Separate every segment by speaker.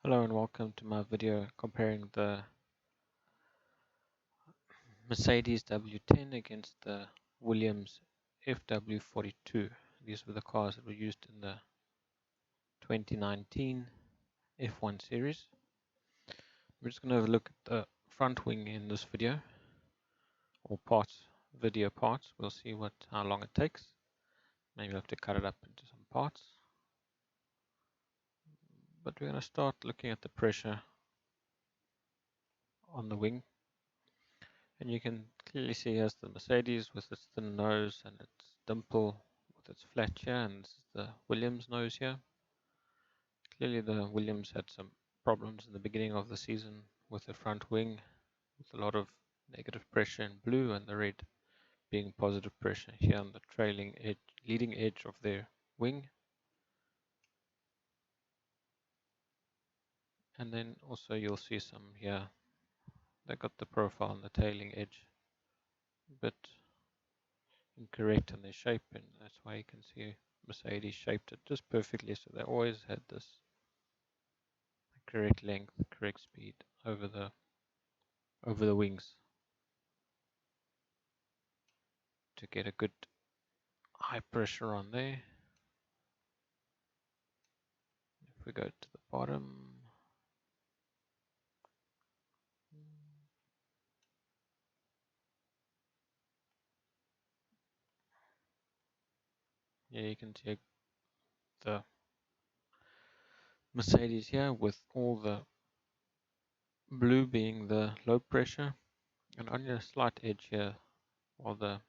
Speaker 1: Hello and welcome to my video comparing the Mercedes W10 against the Williams FW42. These were the cars that were used in the 2019 F1 series. We're just going to have a look at the front wing in this video, or video parts. We'll see how long it takes. Maybe we'll have to cut it up into some parts. But we're going to start looking at the pressure on the wing. And you can clearly see here's the Mercedes with its thin nose and its dimple with its flat here, and this is the Williams nose here. Clearly the Williams had some problems in the beginning of the season with the front wing, with a lot of negative pressure in blue and the red being positive pressure here on the leading edge of their wing. And then also you'll see some here, they got the profile on the tailing edge a bit incorrect in their shape, and that's why you can see Mercedes shaped it just perfectly, so they always had this correct length, correct speed over the wings to get a good high pressure on there. If we go to the bottom, yeah, you can see the Mercedes here with all the blue being the low pressure, and on your slight edge here, while the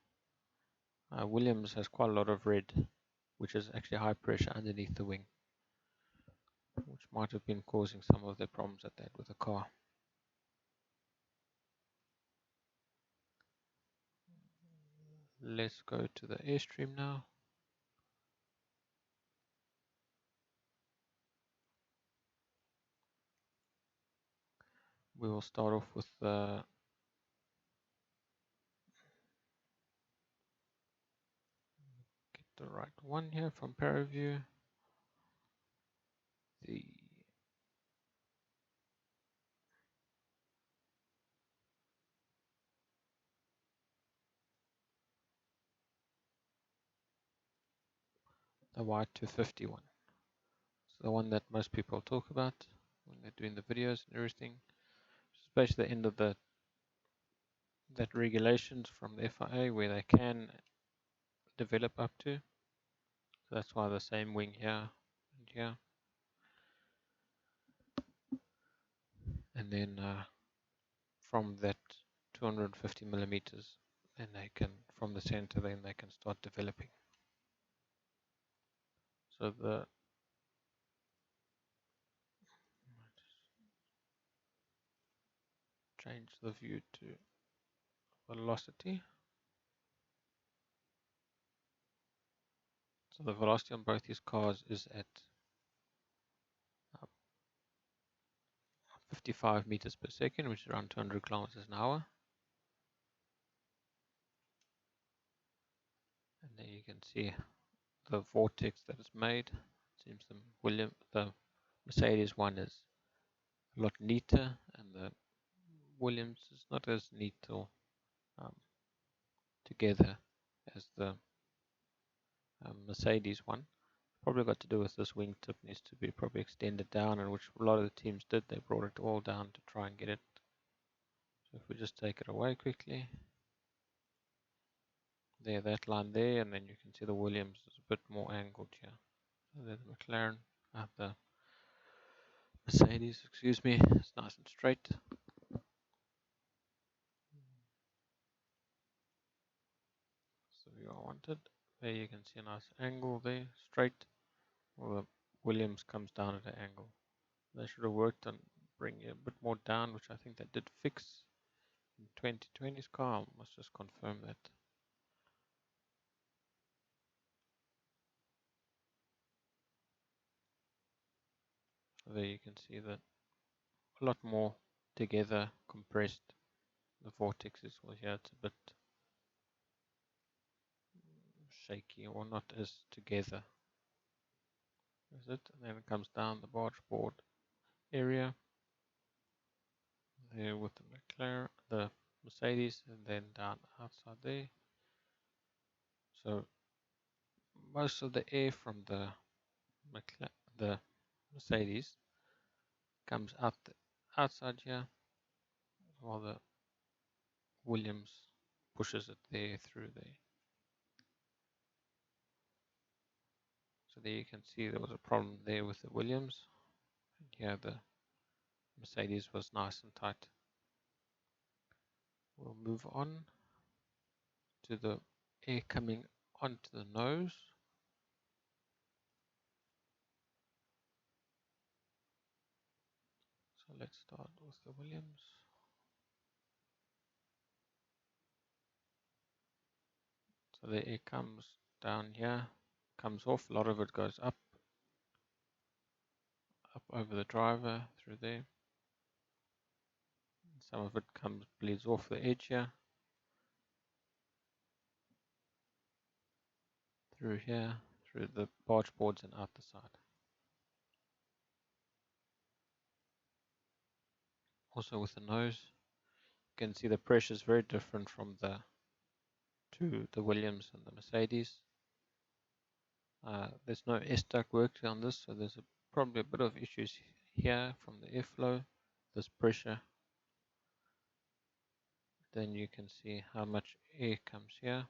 Speaker 1: Williams has quite a lot of red, which is actually high pressure underneath the wing, which might have been causing some of the problems that they had with the car. Let's go to the Airstream now. We will start off with the right one here from ParaView. The Y250 one. It's the one that most people talk about when they're doing the videos and everything. Especially the end of that regulations from the FIA where they can develop up to. So that's why the same wing here and here. And then from that 250 millimeters, then they can, from the center, then they can start developing. So change the view to velocity. So the velocity on both these cars is at 55 meters per second, which is around 200 kilometers an hour. And then you can see the vortex that is made. It seems the Mercedes one is a lot neater, and the Williams is not as neat or together as the Mercedes one. Probably got to do with this wingtip needs to be probably extended down, and which a lot of the teams did. They brought it all down to try and get it. So if we just take it away quickly, there, that line there, and then you can see the Williams is a bit more angled here. So there's the McLaren, the Mercedes, excuse me, it's nice and straight. So you wanted, there you can see a nice angle there, straight. Well, the Williams comes down at an angle. They should have worked on bringing it a bit more down, which I think they did fix in 2020's car. I must just confirm that. So there you can see that a lot more together, compressed. The vortex is well here, it's a bit shaky, or not as together. Is it? And then it comes down the barge board. area there with the McLaren, the Mercedes, and then down outside there. So most of the air from the Mercedes comes out the outside here, while the Williams pushes it there through there. So there you can see there was a problem there with the Williams. And here the Mercedes was nice and tight. We'll move on to the air coming onto the nose. So let's start with the Williams. So the air comes down here, comes off, a lot of it goes up over the driver through there. Some of it bleeds off the edge here, through here, through the barge boards and out the side. Also with the nose, you can see the pressure is very different from the Williams and the Mercedes. There's no S-duct work on this, so there's probably a bit of issues here from the airflow, this pressure. Then you can see how much air comes here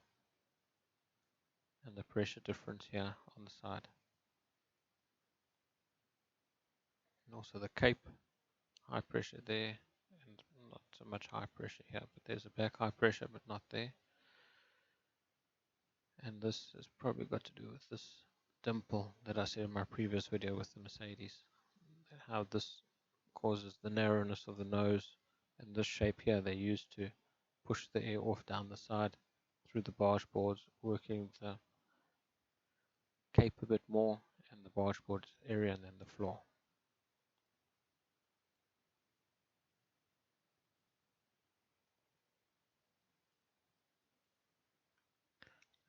Speaker 1: and the pressure difference here on the side. And also the cape, high pressure there and not so much high pressure here, but there's a back high pressure but not there. And this has probably got to do with this dimple that I said in my previous video with the Mercedes, how this causes the narrowness of the nose, and this shape here they use to push the air off down the side through the barge boards, working the cape a bit more and the barge board area and then the floor.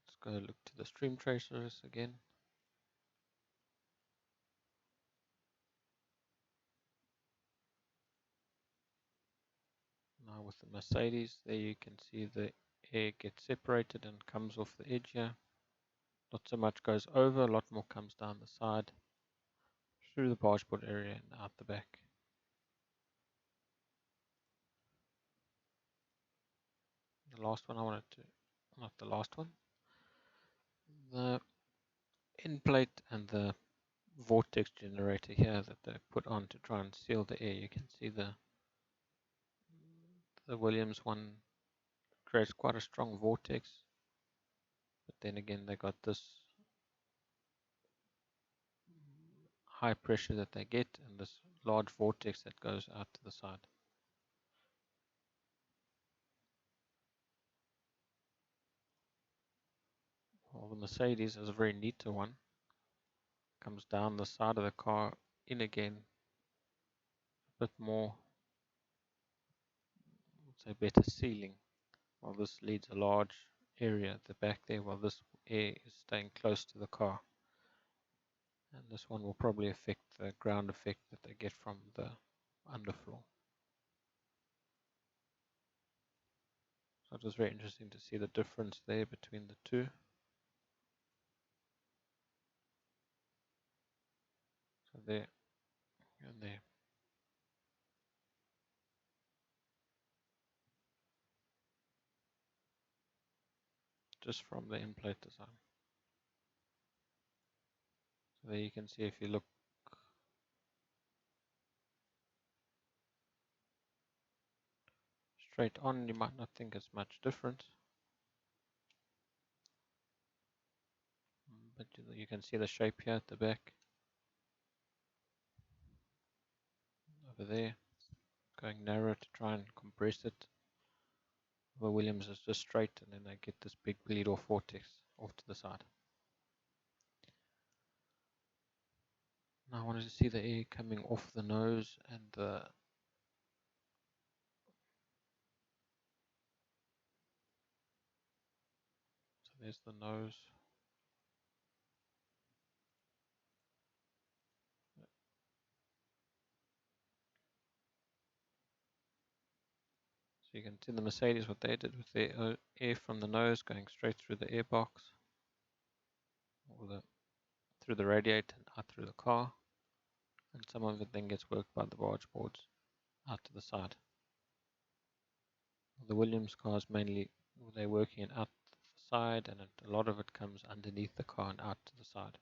Speaker 1: Let's go look to the stream tracers again. Now with the Mercedes, there you can see the air gets separated and comes off the edge here. Not so much goes over, a lot more comes down the side, through the barge board area and out the back. The last one I wanted to, not the last one, the end plate and the vortex generator here that they put on to try and seal the air. You can see the Williams one creates quite a strong vortex, but then again they got this high pressure that they get and this large vortex that goes out to the side. Well, the Mercedes is a very neater one. Comes down the side of the car in again, a bit more, let's say better sealing. While this leads a large area at the back there, while this air is staying close to the car. And this one will probably affect the ground effect that they get from the underfloor. So it was very interesting to see the difference there between the two. So there and there. Just from the end plate design. So there you can see, if you look straight on, you might not think it's much different. But you can see the shape here at the back. Over there, going narrow to try and compress it. The Williams is just straight, and then they get this big bleed off vortex off to the side. Now I wanted to see the air coming off the nose and the so there's the nose. So you can see the Mercedes, what they did with their air from the nose going straight through the air box, or through the radiator and out through the car, and some of it then gets worked by the barge boards out to the side. The Williams cars mainly, they're working it out to the side, and a lot of it comes underneath the car and out to the side.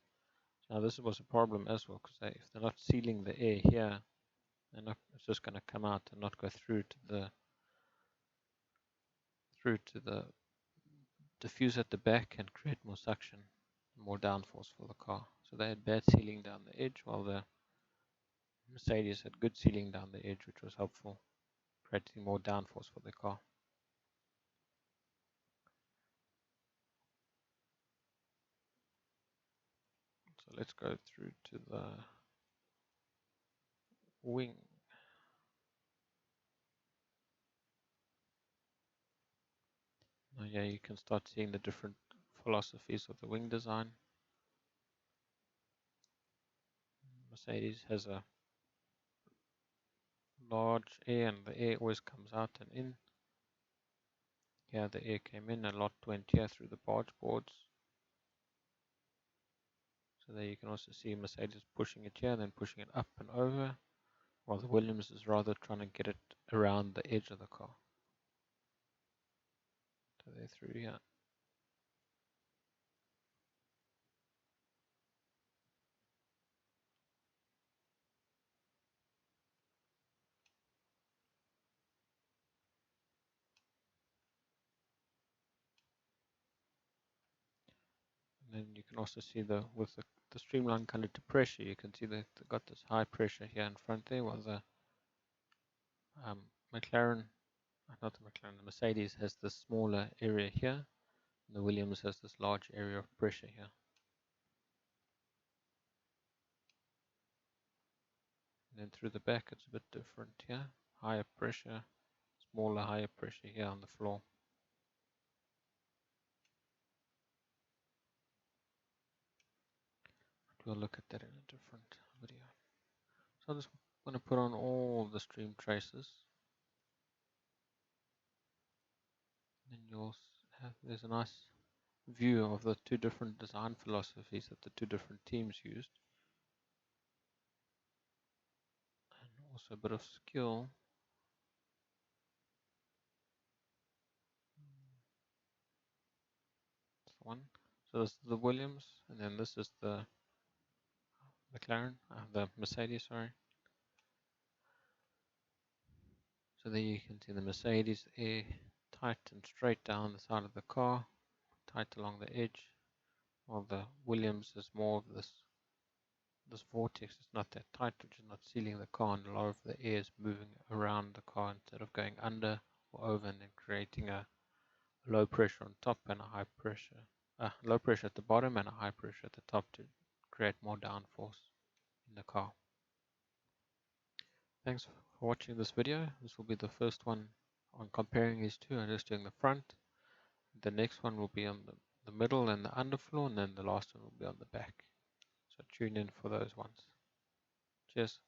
Speaker 1: So now this was a problem as well, because if they're not sealing the air here, it's just going to come out and not go through to the diffuse at the back and create more suction, more downforce for the car. So they had bad sealing down the edge, while the Mercedes had good sealing down the edge, which was helpful, creating more downforce for the car. So let's go through to the wing. Now, yeah, you can start seeing the different philosophies of the wing design. Mercedes has a large air, and the air always comes out and in. Here the air came in, a lot went here through the barge boards. So there you can also see Mercedes pushing it here, then pushing it up and over, while the Williams is rather trying to get it around the edge of the car. So they're through here. And then you can also see with the streamline colored to pressure, you can see that they've got this high pressure here in front there, while the the Mercedes has this smaller area here, and the Williams has this large area of pressure here. And then through the back it's a bit different here, higher pressure, smaller, higher pressure here on the floor. We'll look at that in a different video. So I just want to put on all the stream traces. Then you'll have, there's a nice view of the two different design philosophies that the two different teams used. And also a bit of skill. That's the one. So this is the Williams, and then this is the McLaren, the Mercedes, sorry. So there you can see the Mercedes air tight and straight down the side of the car, tight along the edge, while the Williams is more of this vortex. It's not that tight, which is not sealing the car, and a lot of the air is moving around the car instead of going under or over, and then creating a low pressure on top and a high pressure, low pressure at the bottom and a high pressure at the top to create more downforce in the car. Thanks for watching this video. This will be the first one on comparing these two. I'm just doing the front. The next one will be on the middle and the underfloor, and then the last one will be on the back. So tune in for those ones. Cheers.